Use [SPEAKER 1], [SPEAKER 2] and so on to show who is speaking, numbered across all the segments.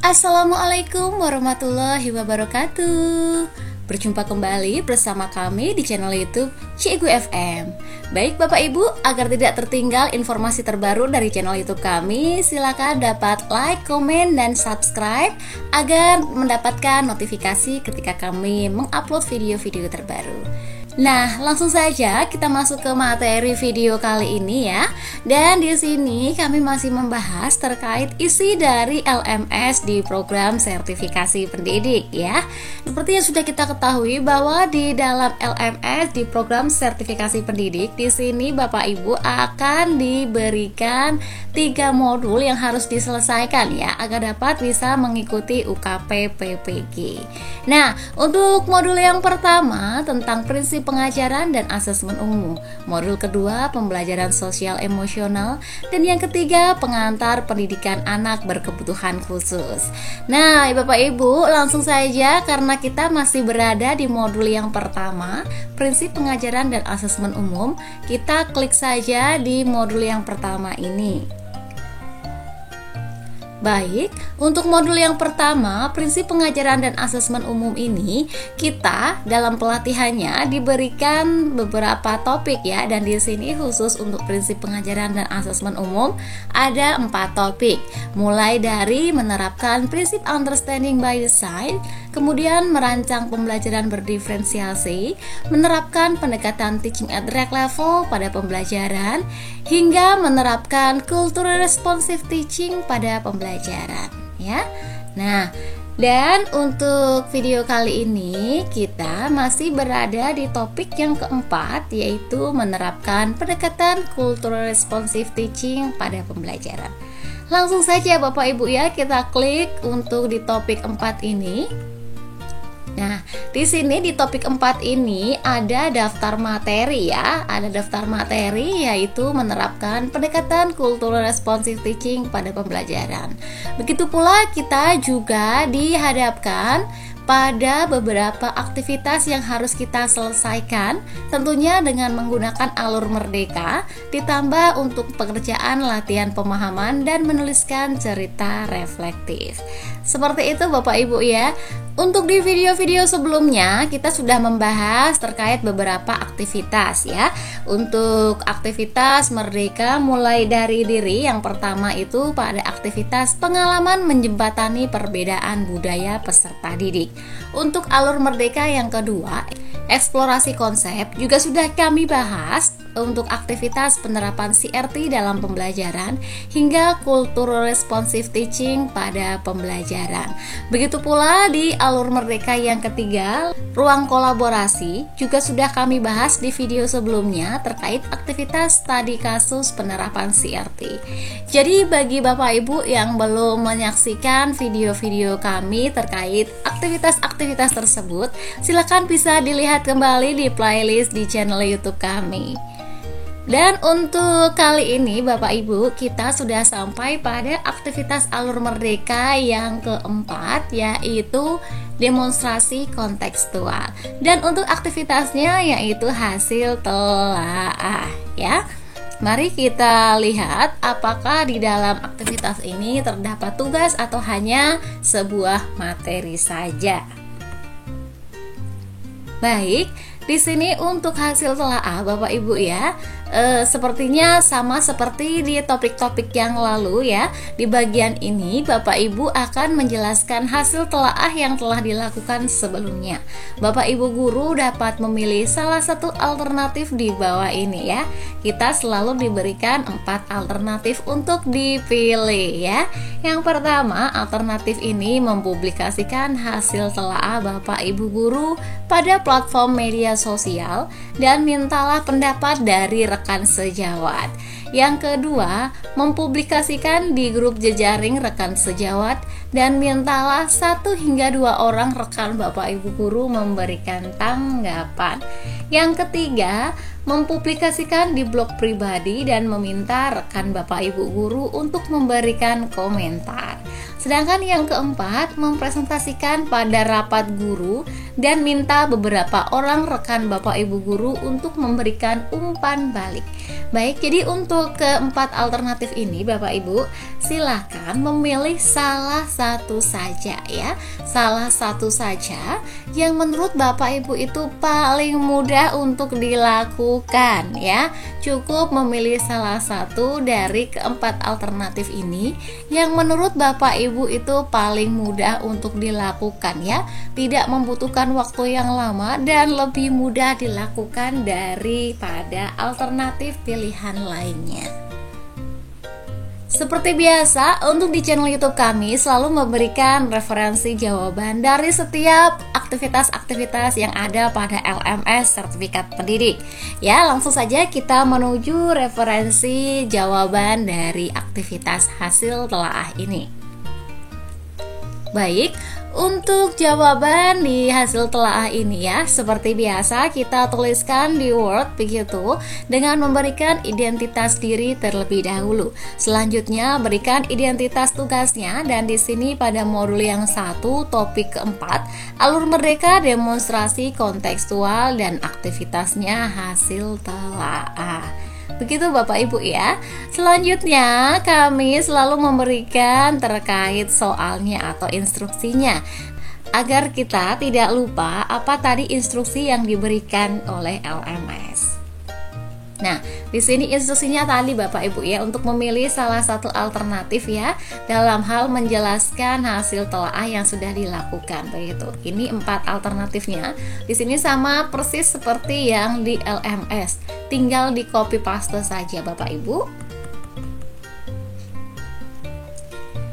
[SPEAKER 1] Assalamualaikum warahmatullahi wabarakatuh. Berjumpa kembali bersama kami di channel YouTube Cikgu FM. Baik Bapak Ibu, agar tidak tertinggal informasi terbaru dari channel YouTube kami, silakan dapat like, komen, dan subscribe agar mendapatkan notifikasi ketika kami mengupload video-video terbaru. Nah, langsung saja kita masuk ke materi video kali ini ya. Dan di sini kami masih membahas terkait isi dari LMS di program sertifikasi pendidik ya. Seperti yang sudah kita ketahui bahwa di dalam LMS di program sertifikasi pendidik, di sini Bapak Ibu akan diberikan 3 modul yang harus diselesaikan ya agar dapat bisa mengikuti UKP PPG. Nah, untuk modul yang pertama tentang prinsip pengajaran dan asesmen umum, modul kedua pembelajaran sosial emosional, dan yang ketiga pengantar pendidikan anak berkebutuhan khusus. Nah, Bapak Ibu, langsung saja karena kita masih berada di modul yang pertama, prinsip pengajaran dan asesmen umum, kita klik saja di modul yang pertama ini. Baik, untuk modul yang pertama, prinsip pengajaran dan asesmen umum ini, kita dalam pelatihannya diberikan beberapa topik ya, dan di sini khusus untuk prinsip pengajaran dan asesmen umum ada 4 topik. Mulai dari menerapkan prinsip understanding by design, kemudian merancang pembelajaran berdiferensiasi, menerapkan pendekatan teaching at the right level pada pembelajaran, hingga menerapkan cultural responsive teaching pada pembelajaran ya. Nah, dan untuk video kali ini kita masih berada di topik yang keempat, yaitu menerapkan pendekatan cultural responsive teaching pada pembelajaran. Langsung saja Bapak Ibu ya, kita klik untuk di topik 4 ini. Nah, di sini di topik 4 ini ada daftar materi ya. Ada daftar materi yaitu menerapkan pendekatan cultural responsive teaching pada pembelajaran. Begitu pula kita juga dihadapkan pada beberapa aktivitas yang harus kita selesaikan, tentunya dengan menggunakan alur merdeka, ditambah untuk pekerjaan latihan pemahaman dan menuliskan cerita reflektif. Seperti itu Bapak Ibu ya. Untuk di video-video sebelumnya kita sudah membahas terkait beberapa aktivitas ya. Untuk aktivitas merdeka mulai dari diri, yang pertama itu pada aktivitas pengalaman menjembatani perbedaan budaya peserta didik. Untuk alur merdeka yang kedua, eksplorasi konsep, juga sudah kami bahas untuk aktivitas penerapan CRT dalam pembelajaran hingga cultural responsive teaching pada pembelajaran. Begitu pula di alur merdeka yang ketiga, ruang kolaborasi, juga sudah kami bahas di video sebelumnya terkait aktivitas studi kasus penerapan CRT. Jadi bagi Bapak Ibu yang belum menyaksikan video-video kami terkait aktivitas-aktivitas tersebut, silakan bisa dilihat kembali di playlist di channel YouTube kami. Dan untuk kali ini Bapak Ibu, kita sudah sampai pada aktivitas alur merdeka yang keempat, yaitu demonstrasi kontekstual. Dan untuk aktivitasnya yaitu hasil telaah ya. Mari kita lihat apakah di dalam aktivitas ini terdapat tugas atau hanya sebuah materi saja. Baik, di sini untuk hasil telaah Bapak Ibu ya, sepertinya sama seperti di topik-topik yang lalu ya. Di bagian ini Bapak Ibu akan menjelaskan hasil telaah yang telah dilakukan sebelumnya. Bapak Ibu guru dapat memilih salah satu alternatif di bawah ini ya. Kita selalu diberikan 4 alternatif untuk dipilih ya. Yang pertama, alternatif ini mempublikasikan hasil telaah Bapak Ibu guru pada platform media sosial dan mintalah pendapat dari rekan sejawat. Yang kedua, mempublikasikan di grup jejaring rekan sejawat dan mintalah 1 hingga 2 orang rekan Bapak Ibu guru memberikan tanggapan. Yang ketiga, mempublikasikan di blog pribadi dan meminta rekan Bapak Ibu guru untuk memberikan komentar. Sedangkan yang keempat, mempresentasikan pada rapat guru dan minta beberapa orang rekan Bapak Ibu guru untuk memberikan umpan balik. Baik, jadi untuk keempat alternatif ini Bapak Ibu, silahkan memilih salah satu saja ya. Salah satu saja yang menurut Bapak Ibu itu paling mudah untuk dilakukan ya. Cukup memilih salah satu dari keempat alternatif ini yang menurut Bapak Ibu itu paling mudah untuk dilakukan ya. Tidak membutuhkan waktu yang lama dan lebih mudah dilakukan daripada alternatif pilihan lainnya. Seperti biasa, untuk di channel YouTube kami selalu memberikan referensi jawaban dari setiap aktivitas-aktivitas yang ada pada LMS Sertifikat Pendidik. Ya, langsung saja kita menuju referensi jawaban dari aktivitas hasil telaah ini. Baik, untuk jawaban di hasil telaah ini ya, seperti biasa kita tuliskan di Word begitu dengan memberikan identitas diri terlebih dahulu. Selanjutnya berikan identitas tugasnya dan di sini pada modul yang 1 topik keempat, alur merdeka demonstrasi kontekstual dan aktivitasnya hasil telaah. Begitu Bapak Ibu ya. Selanjutnya kami selalu memberikan terkait soalnya atau instruksinya agar kita tidak lupa apa tadi instruksi yang diberikan oleh LMS. Nah, di sini instruksinya tadi Bapak Ibu ya, untuk memilih salah satu alternatif ya dalam hal menjelaskan hasil telaah yang sudah dilakukan begitu. Ini 4 alternatifnya. Di sini sama persis seperti yang di LMS. Tinggal di copy paste saja Bapak Ibu.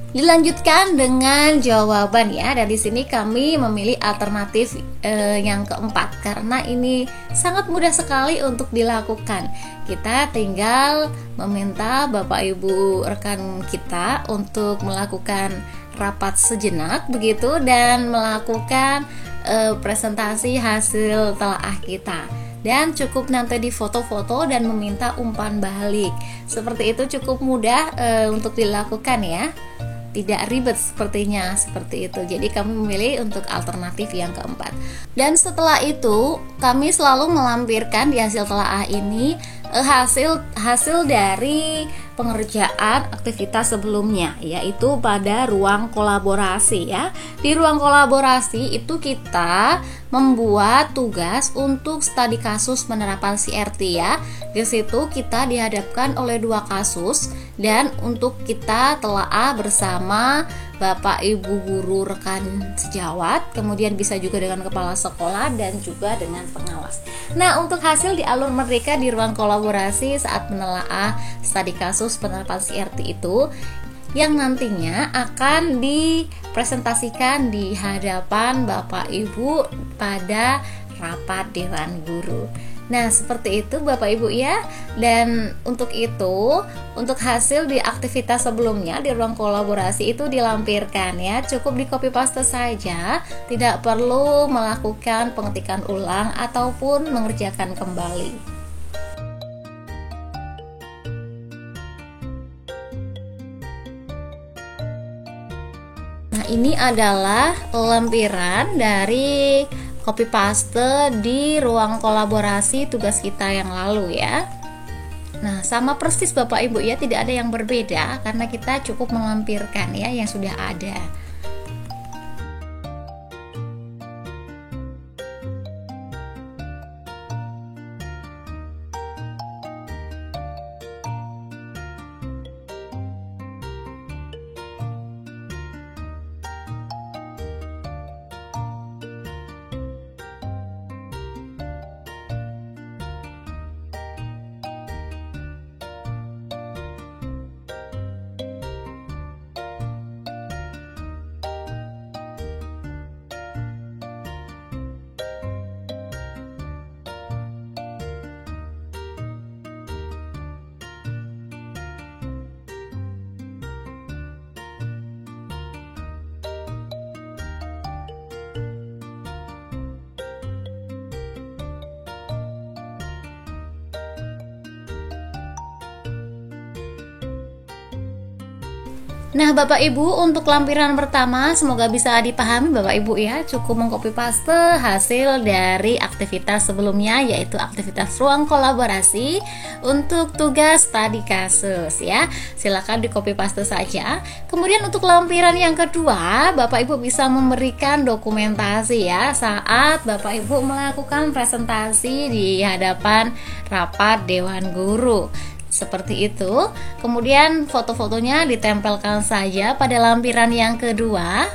[SPEAKER 1] Dilanjutkan dengan jawaban ya. Dan di sini kami memilih alternatif yang keempat karena ini sangat mudah sekali untuk dilakukan. Kita tinggal meminta Bapak Ibu rekan kita untuk melakukan rapat sejenak begitu dan melakukan presentasi hasil telaah kita. Dan cukup nanti di foto-foto dan meminta umpan balik. Seperti itu cukup mudah untuk dilakukan ya. Tidak ribet sepertinya seperti itu. Jadi kami memilih untuk alternatif yang keempat. Dan setelah itu kami selalu melampirkan di hasil telaah ini hasil dari pengerjaan aktivitas sebelumnya, yaitu pada ruang kolaborasi ya. Di ruang kolaborasi itu kita membuat tugas untuk studi kasus penerapan CRT ya. Di situ kita dihadapkan oleh 2 kasus dan untuk kita telaah bersama Bapak Ibu guru rekan sejawat, kemudian bisa juga dengan kepala sekolah dan juga dengan pengawas. Nah, untuk hasil di alur merdeka di ruang kolaborasi saat menelaah studi kasus penerapan CRT itu yang nantinya akan dipresentasikan di hadapan Bapak Ibu pada rapat dewan guru. Nah, seperti itu Bapak Ibu ya. Dan untuk itu, untuk hasil di aktivitas sebelumnya di ruang kolaborasi itu dilampirkan ya. Cukup di copy paste saja, tidak perlu melakukan pengetikan ulang ataupun mengerjakan kembali. Nah, ini adalah lampiran dari copy paste di ruang kolaborasi tugas kita yang lalu ya. Nah, sama persis Bapak Ibu ya, tidak ada yang berbeda karena kita cukup melampirkan ya yang sudah ada. Nah, Bapak Ibu, untuk lampiran pertama semoga bisa dipahami Bapak Ibu ya. Cukup mengcopy paste hasil dari aktivitas sebelumnya, yaitu aktivitas ruang kolaborasi untuk tugas studi kasus ya. Silakan di copy paste saja. Kemudian untuk lampiran yang kedua, Bapak Ibu bisa memberikan dokumentasi ya saat Bapak Ibu melakukan presentasi di hadapan rapat Dewan Guru. Seperti itu. Kemudian foto-fotonya ditempelkan saja pada lampiran yang kedua.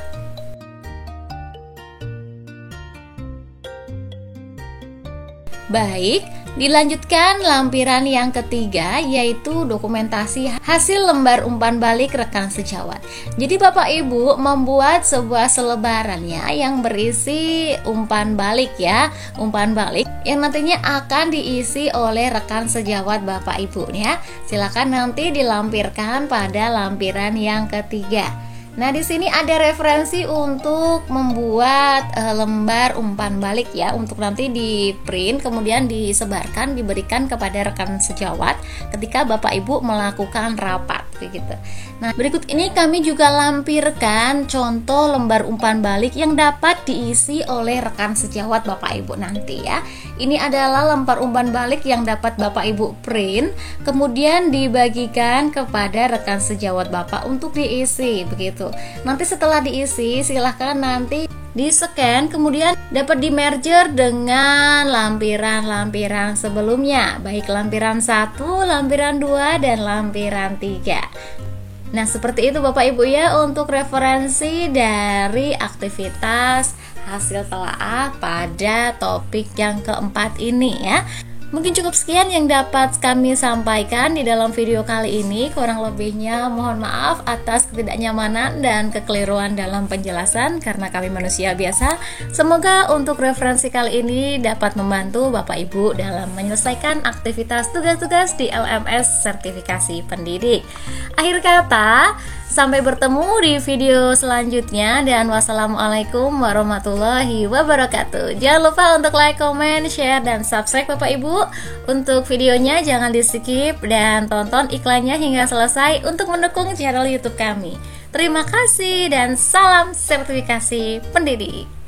[SPEAKER 1] Baik, dilanjutkan lampiran yang ketiga, yaitu dokumentasi hasil lembar umpan balik rekan sejawat. Jadi Bapak Ibu membuat sebuah selebarannya yang berisi umpan balik ya, umpan balik yang nantinya akan diisi oleh rekan sejawat Bapak Ibu ya. Silakan nanti dilampirkan pada lampiran yang ketiga. Nah, di sini ada referensi untuk membuat lembar umpan balik ya, untuk nanti di print kemudian disebarkan, diberikan kepada rekan sejawat ketika Bapak Ibu melakukan rapat begitu. Nah, berikut ini kami juga lampirkan contoh lembar umpan balik yang dapat diisi oleh rekan sejawat Bapak Ibu nanti ya. Ini adalah lembar umpan balik yang dapat Bapak Ibu print kemudian dibagikan kepada rekan sejawat Bapak untuk diisi begitu. Nanti setelah diisi silahkan nanti di-scan kemudian dapat di-merger dengan lampiran-lampiran sebelumnya, baik lampiran 1, lampiran 2, dan lampiran 3. Nah, seperti itu Bapak Ibu ya untuk referensi dari aktivitas hasil telaah pada topik yang keempat ini ya. Mungkin cukup sekian yang dapat kami sampaikan di dalam video kali ini. Kurang lebihnya mohon maaf atas ketidaknyamanan dan kekeliruan dalam penjelasan karena kami manusia biasa. Semoga untuk referensi kali ini dapat membantu Bapak Ibu dalam menyelesaikan aktivitas tugas-tugas di LMS Sertifikasi Pendidik. Akhir kata, sampai bertemu di video selanjutnya dan wassalamualaikum warahmatullahi wabarakatuh. Jangan lupa untuk like, comment, share, dan subscribe Bapak Ibu. Untuk videonya jangan di skip dan tonton iklannya hingga selesai untuk mendukung channel YouTube kami. Terima kasih dan salam sertifikasi pendidik.